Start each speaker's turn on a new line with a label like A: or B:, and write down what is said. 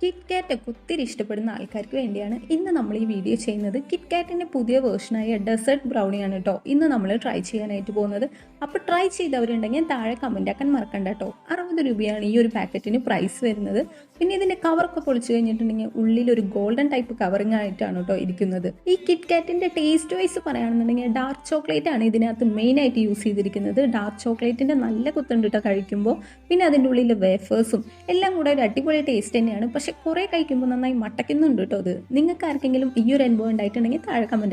A: Kit കാറ്റ് ഒക്കെ ഒത്തിരി ഇഷ്ടപ്പെടുന്ന ആൾക്കാർക്ക് വേണ്ടിയാണ് ഇന്ന് നമ്മൾ ഈ വീഡിയോ ചെയ്യുന്നത്. കിറ്റ് കാറ്റിൻ്റെ പുതിയ വേർഷനായ ഡെസേർട്ട് ബ്രൗണിയാണ് കേട്ടോ ഇന്ന് നമ്മൾ ട്രൈ ചെയ്യാനായിട്ട് പോകുന്നത്. അപ്പോൾ ട്രൈ ചെയ്തവരുണ്ടെങ്കിൽ താഴെ കമൻ്റ് ആക്കാൻ മറക്കണ്ട കേട്ടോ. 60 രൂപയാണ് ഈ ഒരു പാക്കറ്റിന് പ്രൈസ് വരുന്നത്. പിന്നെ ഇതിൻ്റെ കവറൊക്കെ പൊളിച്ചു കഴിഞ്ഞിട്ടുണ്ടെങ്കിൽ ഉള്ളിൽ ഒരു ഗോൾഡൻ ടൈപ്പ് കവറിങ് ആയിട്ടാണ് കേട്ടോ ഇരിക്കുന്നത്. ഈ കിറ്റ് കാറ്റിൻ്റെ ടേസ്റ്റ് വൈസ് പറയുകയാണെന്നുണ്ടെങ്കിൽ ഡാർക്ക് ചോക്ലേറ്റ് ആണ് ഇതിനകത്ത് മെയിനായിട്ട് യൂസ് ചെയ്തിരിക്കുന്നത്. ഡാർക്ക് ചോക്ലേറ്റിൻ്റെ നല്ല കുത്തുണ്ട് കേട്ടോ കഴിക്കുമ്പോൾ. പിന്നെ അതിൻ്റെ ഉള്ളിൽ വേഫേഴ്സും എല്ലാം കൂടെ ഒരു അടിപൊളി ടേസ്റ്റ് തന്നെയാണ്. പക്ഷെ കുറേ കഴിക്കുമ്പോൾ നന്നായി മട്ടക്കുന്നുണ്ട് കേട്ടോ. അത് നിങ്ങൾക്ക് ആർക്കെങ്കിലും ഈ ഒരു അനുഭവം ഉണ്ടായിട്ടുണ്ടെങ്കിൽ താഴെ കമൻറ്റ്